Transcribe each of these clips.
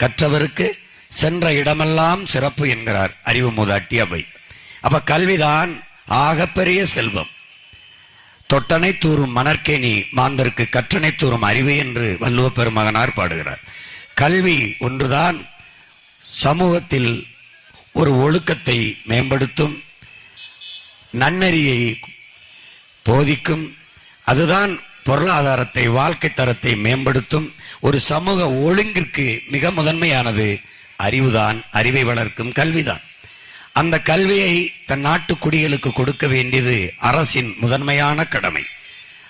கற்றவருக்கு சென்ற இடமெல்லாம் சிறப்பு என்கிறார் அறிவு மூதாட்டி அவை. அப்ப கல்விதான் ஆகப்பெரிய செல்வம். தொட்டனை தூறும் மணற்கேணி மாந்தருக்கு கற்றனை தூறும் அறிவு என்று வள்ளுவ பெருமகனார் பாடுகிறார். கல்வி ஒன்றுதான் சமூகத்தில் ஒரு ஒழுக்கத்தை மேம்படுத்தும், நன்னெறியை போதிக்கும். அதுதான் பொருளாதாரத்தை, வாழ்க்கை தரத்தை மேம்படுத்தும். ஒரு சமூக ஒழுங்கிற்கு மிக முதன்மையானது அறிவுதான், அறிவை வளர்க்கும் கல்விதான். அந்த கல்வியை தன் நாட்டு குடிகளுக்கு கொடுக்க வேண்டியது அரசின் முதன்மையான கடமை.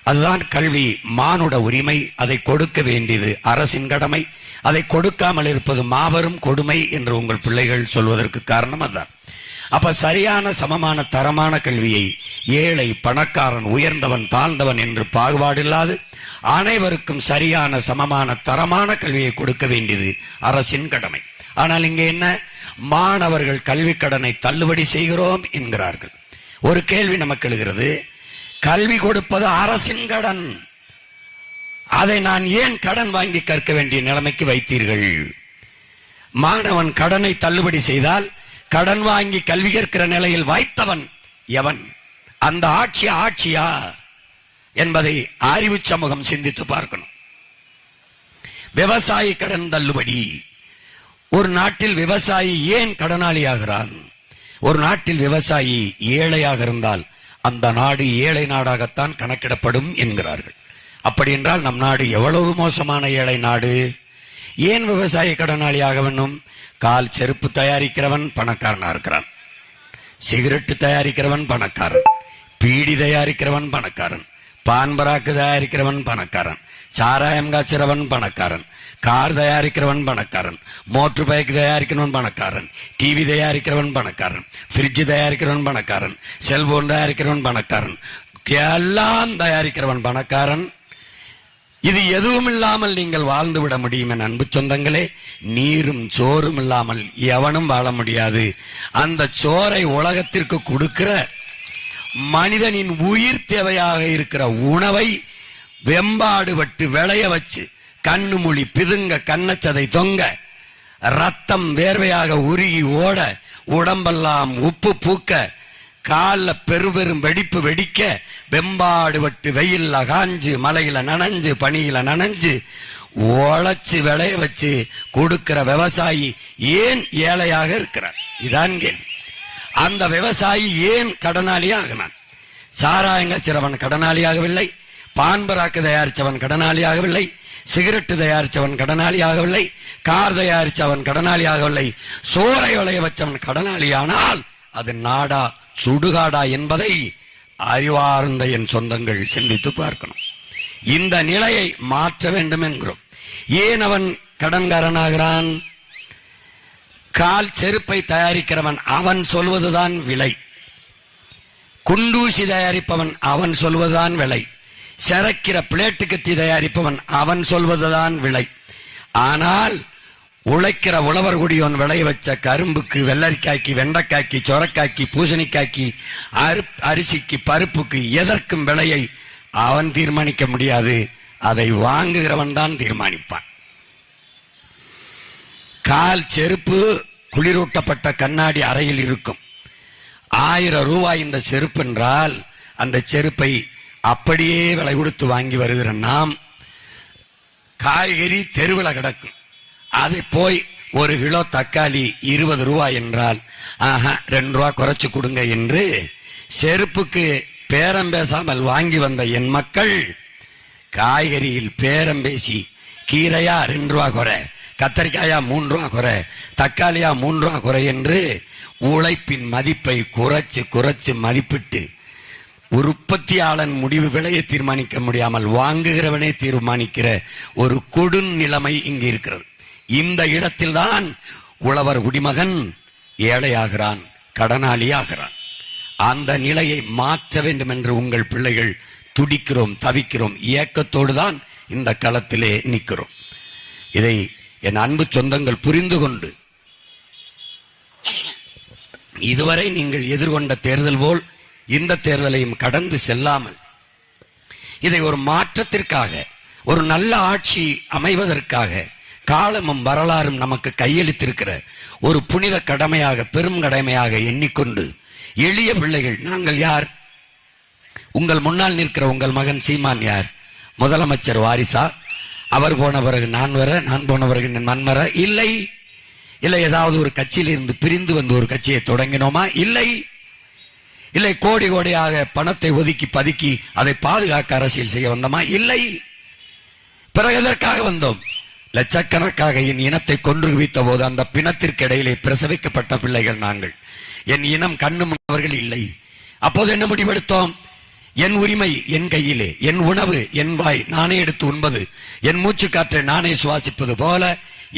அதுதான் கல்வி மானுட உரிமை. அதை கொடுக்க வேண்டியது அரசின் கடமை. அதை கொடுக்காமல் இருப்பது மாபெரும் கொடுமை என்று உங்கள் பிள்ளைகள் சொல்வதற்கு காரணம் அதுதான். அப்ப சரியான சமமான தரமான கல்வியை ஏழை பணக்காரன் உயர்ந்தவன் தாழ்ந்தவன் என்று பாகுபாடில்லாது அனைவருக்கும் சரியான சமமான தரமான கல்வியை கொடுக்க வேண்டியது அரசின் கடமை. ஆனால் இங்கே என்ன, மாணவர்கள் கல்வி கடனை தள்ளுபடி செய்கிறோம் என்கிறார்கள். ஒரு கேள்வி நமக்கு எழுகிறது, கல்வி கொடுப்பது அரசின் கடன், அதை நான் ஏன் கடன் வாங்கி கற்க வேண்டிய நிலைமைக்கு வைத்தீர்கள்? மாணவன் கடனை தள்ளுபடி செய்தால் கடன் வாங்கி கல்வி கற்கிற நிலையில் வைத்தவன் எவன்? அந்த ஆட்சியா என்பதை அறிவு சமூகம் சிந்தித்து பார்க்கணும். விவசாயி கடன் தள்ளுபடி. ஒரு நாட்டில் விவசாயி ஏன் கடனாளியாகிறான்? ஒரு நாட்டில் விவசாயி ஏழையாக இருந்தால் அந்த நாடு ஏழை நாடாகத்தான் கணக்கிடப்படும் என்கிறார்கள். அப்படி என்றால் நம் நாடு எவ்வளவு மோசமான ஏழை நாடு. ஏன் விவசாயி கடனாளியாக வேண்டும்? கால் செருப்பு தயாரிக்கிறவன் பணக்காரனா இருக்கிறான், சிகரெட்டு தயாரிக்கிறவன் பணக்காரன், பீடி தயாரிக்கிறவன் பணக்காரன், பான்பராக்கு தயாரிக்கிறவன் பணக்காரன், சாராயம் காய்ச்சறவன் பணக்காரன், கார் தயாரிக்கிறவன் பணக்காரன், மோட்டர் பைக் தயாரிக்கிறவன் பணக்காரன், டிவி தயாரிக்கிறவன் பணக்காரன், பிரிட்ஜ் தயாரிக்கிறவன் பணக்காரன், செல்போன் தயாரிக்கிறவன் பணக்காரன், எல்லாம் தயாரிக்கிறவன் பணக்காரன். இது எதுவும் இல்லாமல் நீங்கள் வாழ்ந்து விட முடியும் என் அன்பு சொந்தங்களே. நீரும் சோறும் இல்லாமல் எவனும் வாழ முடியாது. அந்த சோறை உலகத்திற்கு கொடுக்கிற மனிதனின் உயிர் தேவையாக இருக்கிற உணவை வெம்பாடுபட்டு விளைய வச்சு கண்ணு மொழி பிதுங்க கண்ணச்சதை தொங்க ரத்தம் வேர்வையாக உருகி ஓட உடம்பெல்லாம் உப்பு பூக்க கால பெருபெரும் வெடிப்பு வெடிக்க வெம்பாடுபட்டு வெயில்ல காஞ்சு மலையில நனைஞ்சு பனியில நனைஞ்சு உழைச்சு விளைய வச்சு கொடுக்கிற விவசாயி ஏன் ஏழையாக இருக்கிறார்? இதான் கேள்வி. அந்த விவசாயி ஏன் கடனாளியாகினான்? சாராயங்கச்சிறவன் கடனாளியாகவில்லை, பான்பராக்கு தயாரிச்சவன் கடனாளியாகவில்லை, சிகரெட்டு தயாரிச்சவன் கடனாளியாகவில்லை, கார் தயாரிச்சவன் கடனாளியாகவில்லை, சோறை விளைய வச்சவன் கடனாளியானால் அது நாடா சுடுகாடா என்பதை அறிவார்ந்த என் சொந்தங்கள் சிந்தித்து பார்க்கணும். இந்த நிலையை மாற்ற வேண்டும் என்கிறோம். ஏன் அவன் கடன்காரனாகிறான்? கால் செருப்பை தயாரிக்கிறவன் அவன் சொல்வதுதான் விலை, குண்டூசி தயாரிப்பவன் அவன் சொல்வதுதான் விலை, சரக்கிற பிளேட்டு கத்தி தயாரிப்பவன் அவன் சொல்வதுதான் விலை. ஆனால் உழைக்கிற உழவர் குடியோன் விளைய வச்ச கரும்புக்கு, வெள்ளரிக்காய்க்கு, வெண்டைக்காய்க்கு, சொரக்காய்க்கு, பூசணிக்காய்க்கு, அரிசிக்கு, பருப்புக்கு எதற்கும் விலையை அவன் தீர்மானிக்க முடியாது. அதை வாங்குகிறவன் தான் தீர்மானிப்பான். கால் செருப்பு குளிரூட்டப்பட்ட கண்ணாடி அறையில் இருக்கும். 1000 ரூபாய் இந்த செருப்பு என்றால் அந்த செருப்பை அப்படியே விலை கொடுத்து வாங்கி வருகிற நாம், காய்கறி தெருவில் கிடக்கும், அதை போய் 1 கிலோ தக்காளி 20 ரூபாய் என்றால் 2 ரூபாய் குறைச்சு கொடுங்க என்று செருப்புக்கு பேரம் பேசாமல் வாங்கி வந்த என் மக்கள் காய்கறியில் பேரம் பேசி கீரையா 2 ரூபாய் குறை, கத்தரிக்காயா 3 ரூபாய் குறை, தக்காளியா 3 ரூபாய் குறை என்று உழைப்பின் மதிப்பை குறைச்சு குறைச்சு மதிப்பிட்டு உற்பத்தியாளன் முடிவு விலையை தீர்மானிக்க முடியாமல் வாங்குகிறவனே தீர்மானிக்கிற ஒரு கொடும் நிலைமை இங்கு இருக்கிறது. இந்த இடத்தில்தான் உழவர் குடிமகன் ஏழையாகிறான், கடனாளியாகிறான். அந்த நிலையை மாற்ற வேண்டும் என்று உங்கள் பிள்ளைகள் துடிக்கிறோம், தவிக்கிறோம், ஏக்கத்தோடு தான் இந்த களத்திலே நிற்கிறோம். இதை என் அன்பு சொந்தங்கள் புரிந்து கொண்டு இதுவரை நீங்கள் எதிர்கொண்ட தேர்தல் போல் இந்த தேர்தலையும் கடந்து செல்லாமல் இதை ஒரு மாற்றத்திற்காக, ஒரு நல்ல ஆட்சி அமைவதற்காக காலமும் வரலாறும் நமக்கு கையளித்திருக்கிற ஒரு புனித கடமையாக, பெரும் கடமையாக எண்ணிக்கொண்டு எளிய பிள்ளைகள் நாங்கள் யார்? உங்கள் முன்னால் நிற்கிற உங்கள் மகன் சீமான் யார்? முதலமைச்சர் வாரிசா? அவர் போன பிறகு நான் வர, நான் போன பிறகு மண் வர? இல்லை. இல்லை. ஏதாவது ஒரு கட்சியில் இருந்து பிரிந்து வந்து ஒரு கட்சியை தொடங்கினோமா? இல்லை. இல்லை. கோடி கோடியாக பணத்தை ஒதுக்கி பதுக்கி அதை பாதுகாக்க அரசியல் செய்ய வந்தோமா? இல்லை. பிறகு எதற்காக வந்தோம்? லட்சக்கணக்காக என் இனத்தை கொன்று குவித்த போது அந்த பிணத்திற்கு இடையிலே பிரசவிக்கப்பட்ட பிள்ளைகள் நாங்கள். என் இனம் கண்ணு முன்னவர்கள் இல்லை. அப்போது என்ன முடிவெடுத்தோம்? என் உரிமை என் கையிலே, என் உணவு என் வாய் நானே எடுத்து உண்பது, என் மூச்சு காற்றை நானே சுவாசிப்பது போல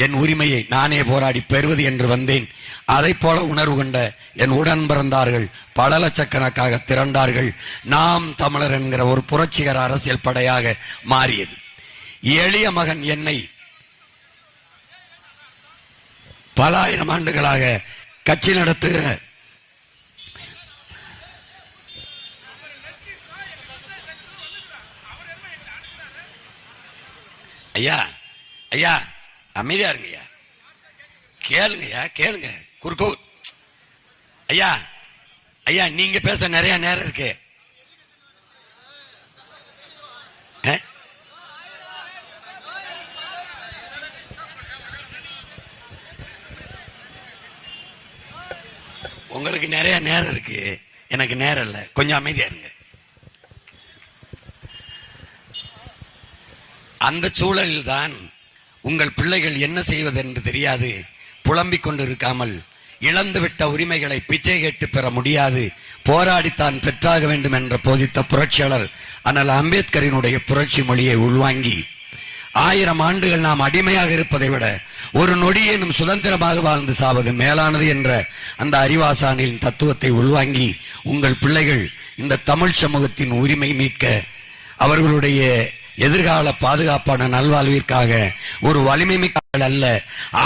என் உரிமையை நானே போராடி பெறுவது என்று வந்தேன். அதை போல உணர்வு கொண்ட என் உடன் பிறந்தார்கள் பல லட்சக்கணக்காக திரண்டார்கள். நாம் தமிழர் என்கிற ஒரு புரட்சிகர அரசியல் படையாக மாறியது. எளிய மகன் என்னை பல ஆயிரம் ஆண்டுகளாக கட்சி நடத்துகிற ஐயா, ஐயா அமைதியா இருங்கய்யா, கேளுங்கய்யா, கேளுங்க. குறுக்கோ ஐயா, ஐயா நீங்க பேச நிறைய நேரம் இருக்கு. உங்களுக்கு நிறைய நேரம் இருக்கு, எனக்கு நேரம் இல்லை. கொஞ்சம் அமைதியா இருங்க. அந்த சூழலில் தான் உங்கள் பிள்ளைகள் என்ன செய்வது என்று தெரியாது புலம்பிக் கொண்டு இருக்காமல், இழந்துவிட்ட உரிமைகளை பிச்சை கேட்டு பெற முடியாது, போராடித்தான் பெற்றாக வேண்டும் என்ற போதித்த புரட்சியாளர் அண்ணல் அம்பேத்கரினுடைய புரட்சி மொழியை உள்வாங்கி 1000 ஆண்டுகள் நாம் அடிமையாக இருப்பதை விட ஒரு நொடியேனும் சுதந்திரமாக வாழ்ந்து சாவது மேலானது என்ற அந்த அறிவாசானின் தத்துவத்தை உள்வாங்கி உங்கள் பிள்ளைகள் இந்த தமிழ் சமூகத்தின் உரிமை மீட்க, அவர்களுடைய எதிர்கால பாதுகாப்பான நல்வாழ்விற்காக ஒரு வலிமை மிக்க அல்ல,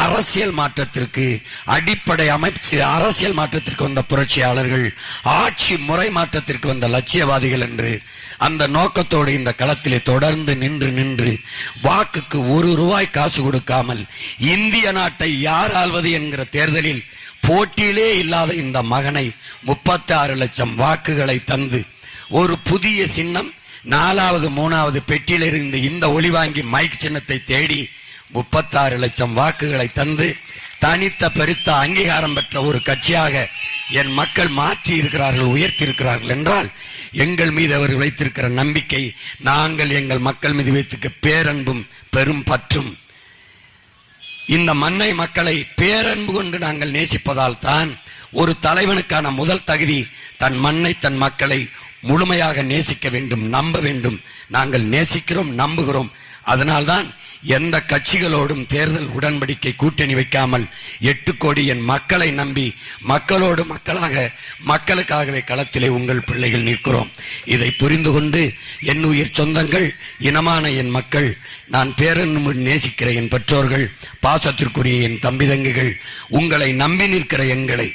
அரசியல் மாற்றத்திற்கு அடிப்படை அமைச்சு, அரசியல் மாற்றத்திற்கு வந்த புரட்சியாளர்கள், ஆட்சி முறை மாற்றத்திற்கு வந்த லட்சியவாதிகள் என்று அந்த நோக்கத்தோடு இந்த களத்திலே தொடர்ந்து நின்று வாக்குக்கு ₹1 காசு கொடுக்காமல் இந்திய நாட்டை யார் ஆள்வது என்கிற தேர்தலில் போட்டியிலே இல்லாத இந்த மகனை 36 லட்சம் வாக்குகளை தந்து ஒரு புதிய சின்னம் 4வது 3வது பெட்டியில் இருந்து இந்த ஒளி வாங்கி மைக் சின்னத்தை தேடி 36 லட்சம் வாக்குகளை தந்து தனித்த பெருத்த அங்கீகாரம் பெற்ற ஒரு கட்சியாக என் மக்கள் மாற்றி இருக்கிறார்கள், உயர்த்தி இருக்கிறார்கள் என்றால் எங்கள் மீது அவர்கள் வைத்திருக்கிற நம்பிக்கை, நாங்கள் எங்கள் மக்கள் மீது வைத்திருக்க பேரன்பும் பெரும் பற்றும், இந்த மண்ணை மக்களை பேரன்பு கொண்டு நாங்கள் நேசிப்பதால் தான் ஒரு தலைவனுக்கான முதல் தகுதி தன் மண்ணை தன் மக்களை முழுமையாக நேசிக்க வேண்டும், நம்ப வேண்டும். நாங்கள் நேசிக்கிறோம், நம்புகிறோம். அதனால்தான் எந்த கட்சிகளோடும் தேர்தல் உடன்படிக்கை கூட்டணி வைக்காமல் 8 கோடி என் மக்களை நம்பி மக்களோடு மக்களாக மக்களுக்காகவே களத்திலே உங்கள் பிள்ளைகள் நிற்கிறோம். இதை புரிந்து கொண்டு என் உயிர் சொந்தங்கள், இனமான என் மக்கள், நான் பேரன்பு நேசிக்கிற என் பெற்றோர்கள், பாசத்திற்குரிய என் தம்பி தங்கைகள், உங்களை நம்பி நிற்கிற எங்களை